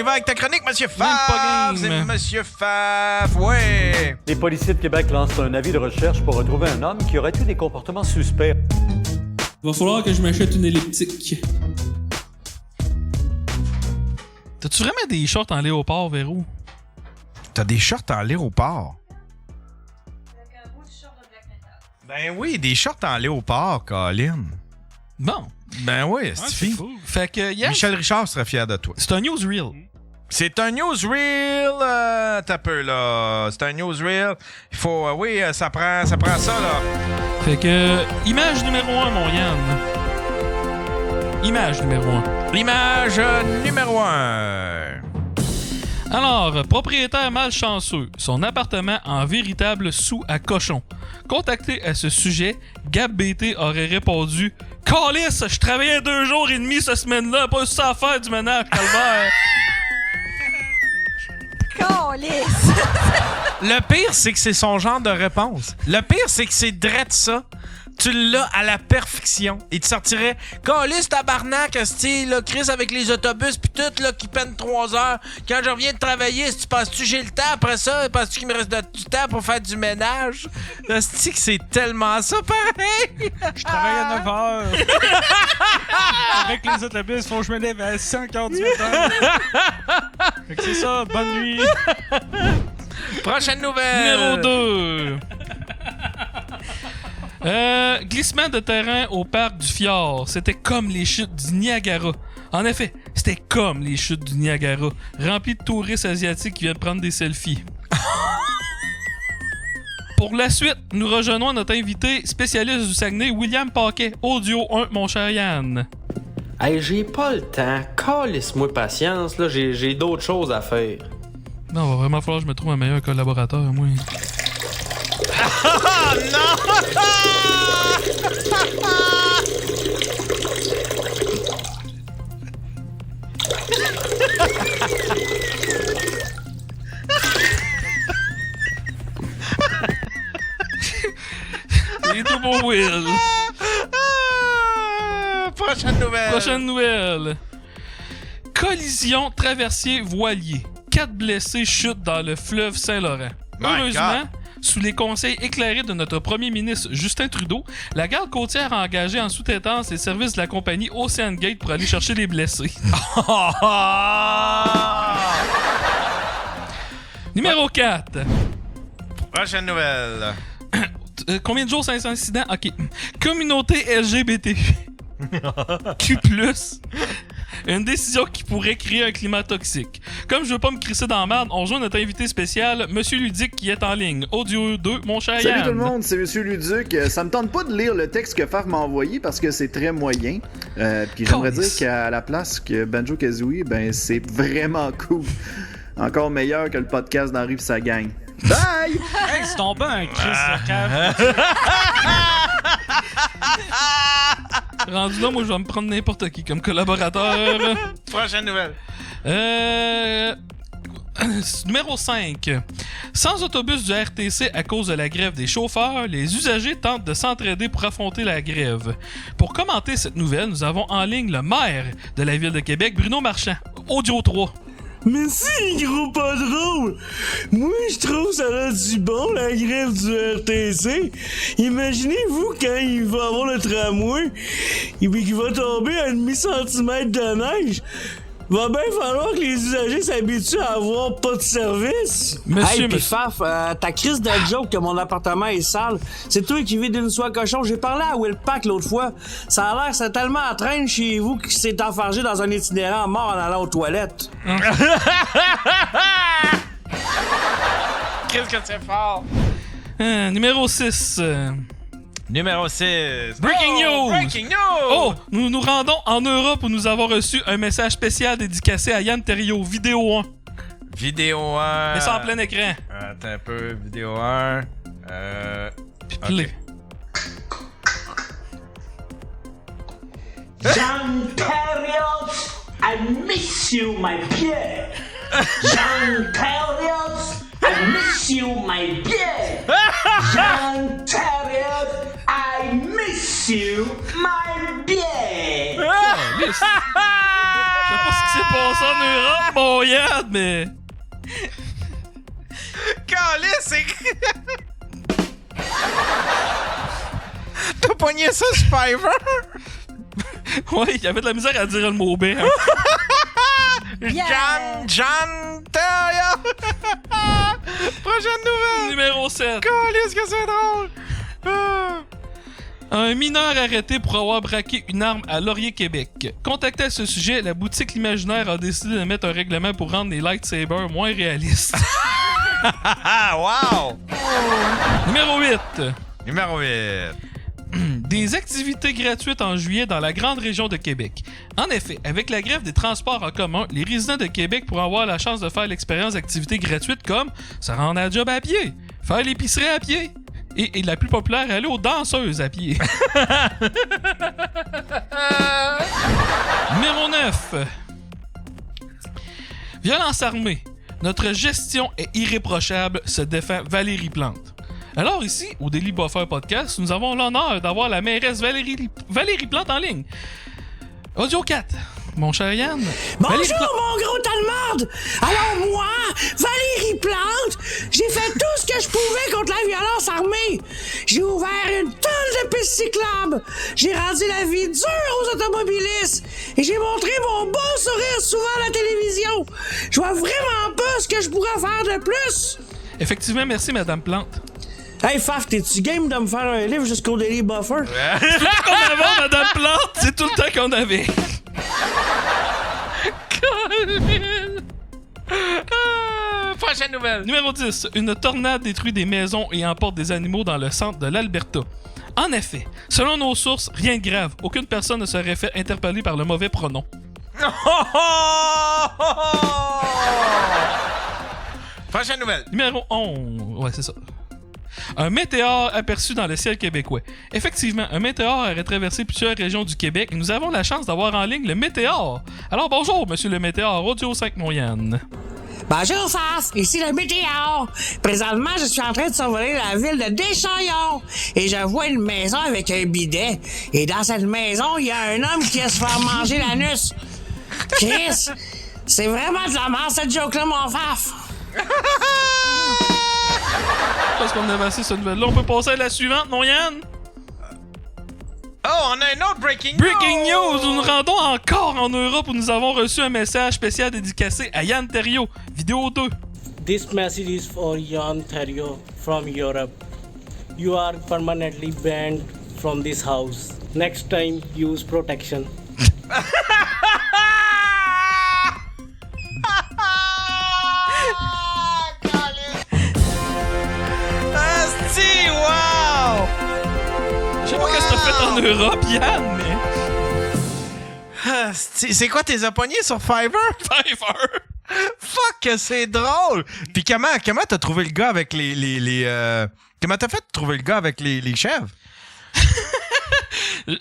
y va avec ta chronique, Monsieur Même pas Fav. game. C'est Monsieur Fav, ouais. Les policiers de Québec lancent un avis de recherche pour retrouver un homme qui aurait eu des comportements suspects. Va falloir que je m'achète une elliptique. T'as-tu vraiment des shorts en léopard, Véro? T'as des shorts en léopard? Ben oui, des shorts en léopard, Colin. Bon. Ben oui, C'est c'est fou. Fait que, yes, Michel Richard serait fier de toi. c'est un newsreel. C'est un newsreel, t'as peu là. C'est un newsreel. Il faut, oui, ça prend ça là. Fait que, image numéro 1, mon Yann. Image numéro 1. Image numéro 1. Alors, propriétaire malchanceux, son appartement en véritable sou à cochon. Contacté à ce sujet, Gab BT aurait répondu « Calisse, je travaillais 2 jours et demi cette semaine-là, pas ça à faire du ménage, calvaire! » Calisse! Le pire, c'est que c'est son genre de réponse. Le pire, c'est que c'est drette ça. Tu l'as à la perfection. Il te sortirait « Calisse, tabarnak, esti, là, Chris avec les autobus pis tout, là, qui peinent 3 heures. Quand je reviens de travailler, si tu penses-tu j'ai le temps après ça? Penses-tu qu'il me reste du temps pour faire du ménage? » Esti que c'est tellement ça, pareil! Je travaille à 9 heures. Avec les autobus, faut que je me lève à 5h du matin. Fait que c'est ça, bonne nuit. Prochaine nouvelle! Numéro 2. Glissement de terrain au parc du Fjord. C'était comme les chutes du Niagara. En effet, c'était comme les chutes du Niagara, remplies de touristes asiatiques qui viennent prendre des selfies. Pour la suite, nous rejoignons notre invité spécialiste du Saguenay, William Paquet, Audio 1, mon cher Yann. Hey, j'ai pas le temps. Calisse-moi patience, là. J'ai d'autres choses à faire. Non, va vraiment falloir que je me trouve un meilleur collaborateur, moi. Oh non! C'est tout pour Will. Prochaine nouvelle! Prochaine nouvelle. Collision traversier voilier. 4 blessés chutent dans le fleuve Saint-Laurent. My Heureusement, God. sous les conseils éclairés de notre premier ministre Justin Trudeau, la garde côtière a engagé en sous-traitance les services de la compagnie Ocean Gate pour aller chercher les blessés. Numéro 4. Prochaine nouvelle. Combien de jours sans incident? OK. Communauté LGBT. Q+. Une décision qui pourrait créer un climat toxique. Comme je veux pas me crisser dans la merde, on rejoint notre invité spécial, Monsieur Ludic, qui est en ligne. Audio 2, mon cher Yann. Salut tout le monde, c'est Monsieur Luduc. Ça me tente pas de lire le texte que Faf m'a envoyé parce que c'est très moyen. Puis j'aimerais dire qu'à la place que Banjo Kazooie, ben c'est vraiment cool. Encore meilleur que le podcast d'Henri pis sa gang. Bye! Hey, c'est tombé un Chris de cave. Rendu là, moi, je vais me prendre n'importe qui comme collaborateur. Prochaine nouvelle. Numéro 5. Sans autobus du RTC à cause de la grève des chauffeurs, les usagers tentent de s'entraider pour affronter la grève. Pour commenter cette nouvelle, nous avons en ligne le maire de la ville de Québec, Bruno Marchand. Audio 3. Mais si, gros pas drôle! Moi, je trouve ça a du bon, la grève du RTC. Imaginez-vous quand il va avoir le tramway et puis qu'il va tomber à 1/2 cm de neige. Va bien falloir que les usagers s'habituent à avoir pas de service. Monsieur, Hey, pis Faf, ta crise de joke que mon appartement est sale, c'est toi qui vis d'une soie cochon. J'ai parlé à Will Pack l'autre fois. Ça a l'air que c'est tellement à traîne chez vous qu'il s'est enfargé dans un itinérant mort en allant aux toilettes. Qu'est-ce que c'est fort? Numéro 6. Numéro 6. Breaking news! Breaking news! Oh, nous nous rendons en Europe où nous avons reçu un message spécial dédicacé à Yann Terriot, vidéo 1. Vidéo 1. Mais ça en plein écran. Attends un peu, vidéo 1. Puis play. Jean Terriot, I miss you, my Pierre. Jean Terriot, I miss you, my Pierre. Jean Terriot, I miss you, my Pierre. sais pas ce qui s'est passé en Europe, mon Yann, mais... Calais, c'est... T'as pogné ça, Survivor? Ouais, il y avait de la misère à dire le mot B. Hein. John Terrier! Prochaine nouvelle! Numéro 7. Calais, que c'est drôle! Un mineur arrêté pour avoir braqué une arme à Laurier, Québec. Contacté à ce sujet, la boutique L'Imaginaire a décidé de mettre un règlement pour rendre les lightsabers moins réalistes. Wow! Numéro 8. Numéro 8. Des activités gratuites en juillet dans la grande région de Québec. En effet, avec la grève des transports en commun, les résidents de Québec pourront avoir la chance de faire l'expérience d'activités gratuites comme se rendre à la job à pied, faire l'épicerie à pied et la plus populaire, aller aux danseuses à pied. Numéro 9. Violence armée. Notre gestion est irréprochable, se défend Valérie Plante. Alors ici, au Daily Buffer Podcast, nous avons l'honneur d'avoir la mairesse Valérie Plante en ligne. Audio 4, mon cher Yann. Bonjour, Valérie Plante. mon gros tas de merde! Alors moi, Valérie Plante, j'ai fait tout ce que je pouvais contre la violence armée. J'ai ouvert une tonne de pistes cyclables. J'ai rendu la vie dure aux automobilistes. Et j'ai montré mon beau sourire souvent à la télévision. Je vois vraiment pas ce que je pourrais faire de plus. Effectivement, merci, Madame Plante. Hey Faf, t'es-tu game de me faire un livre jusqu'au Daily Buffer? C'est tout le temps qu'on avait, Madame Plante, c'est tout le temps qu'on avait. Prochaine nouvelle. Numéro 10. Une tornade détruit des maisons et emporte des animaux dans le centre de l'Alberta. En effet, selon nos sources, rien de grave. Aucune personne ne serait fait interpeller par le mauvais pronom. Prochaine nouvelle. Numéro 11. Ouais, c'est ça. Un météore aperçu dans le ciel québécois. Effectivement, un météore aurait traversé plusieurs régions du Québec et nous avons la chance d'avoir en ligne le météore. Alors bonjour, monsieur le météore, Audio 5 Moyenne. Bonjour Faf, ici le météore. Présentement, je suis en train de survoler la ville de Deschaillons et je vois une maison avec un bidet. Et dans cette maison, il y a un homme qui va se faire manger l'anus. Chris, c'est vraiment de la merde cette joke-là, mon Faf. Parce qu'on avait assez cette nouvelle-là, on peut passer à la suivante, mon Yann? Oh, on a un autre breaking News! Nous nous rendons encore en Europe où nous avons reçu un message spécial dédicacé à Yann Terriot. Vidéo 2. This message is for Yann Terriot from Europe. You are permanently banned from this house. Next time, use protection. Asti, wow! Je sais pas qu'est-ce que t'as fait en Europe, Yann, mais... Asti, c'est quoi tes pognés sur Fiverr? Fiverr! Fuck, que c'est drôle! Puis comment t'as trouvé le gars avec les comment t'as fait de trouver le gars avec les chèvres?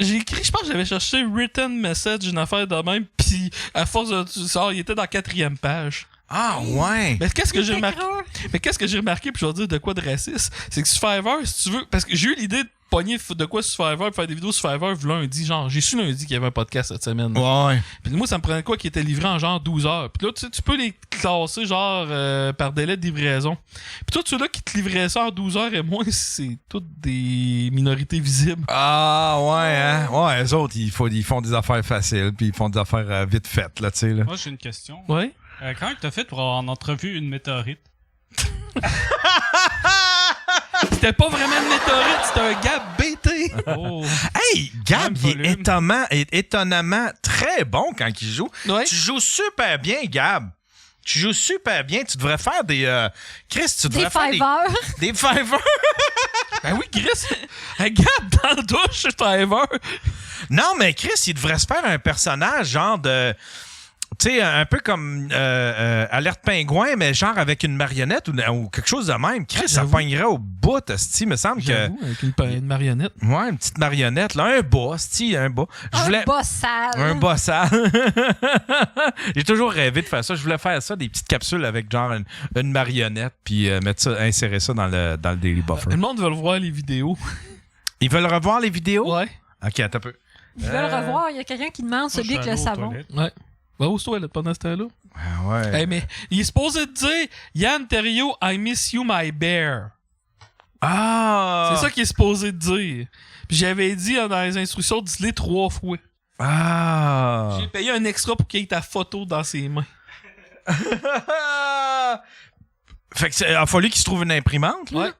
J'ai écrit, je pense que j'avais cherché written message, une affaire de même, pis à force de ça, il était dans la 4e page. Ah ouais! Mais qu'est-ce que j'ai remarqué? Puis je vais dire de quoi de raciste, c'est que sur Fiverr, si tu veux, parce que j'ai eu l'idée de pogner de quoi sur Fiverr, faire des vidéos sur Fiverr lundi, genre, j'ai su lundi qu'il y avait un podcast cette semaine. Ouais. Puis moi, ça me prenait quoi qui était livré en genre 12 heures. Puis là, tu peux les classer genre par délai de livraison. Puis toi, ceux-là qui te livraient ça en 12 heures et moins, c'est toutes des minorités visibles. Ah ouais, hein? Ouais, eux autres, ils font des affaires faciles, puis ils font des affaires vite faites, là, tu sais, là. Moi, j'ai une question. Ouais. Comment t'as fait pour avoir en entrevue une météorite? C'était pas vraiment une météorite, c'était un Gab BT. Oh. Hey, Gab, il est étonnamment très bon quand il joue. Ouais. Tu joues super bien, Gab. Tu joues super bien. Tu devrais faire des... Chris, tu devrais faire des Fiverr. Ben oui, Chris. Un Gab dans la douche, Fiverr. Non, mais Chris, il devrait se faire un personnage genre de... Tu sais, un peu comme Alerte Pingouin, mais genre avec une marionnette ou quelque chose de même. Chris, ça pognerait au bout, asti, me semble que... Avec une marionnette. Ouais, une petite marionnette, là. Un bas, asti, un bas. Un bas sale. Un bas sale. J'ai toujours rêvé de faire ça. Je voulais faire ça, des petites capsules avec genre une marionnette, puis insérer ça dans le Daily Buffer. Le monde veut le voir, les vidéos. Ils veulent revoir les vidéos? Ouais. OK, attends un peu. Ils veulent revoir. Il y a quelqu'un qui demande celui avec le savon. Ouais. Va où toi, là, pendant ce temps-là? Ouais. Hey, mais il est supposé te dire Yann Terriot, I miss you, my bear. Ah! C'est ça qu'il est supposé te dire. Puis j'avais dit dans les instructions, dis-le 3 fois. Ah! J'ai payé un extra pour qu'il ait ta photo dans ses mains. Fait que il a fallu qu'il se trouve une imprimante, là. Ouais.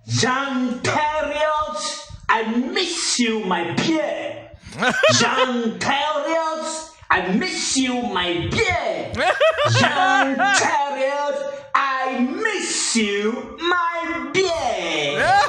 Jean Terriot, I miss you, my bear. Jean Terriot, I miss you, my bear. Jean Terriot, I miss you, my bear.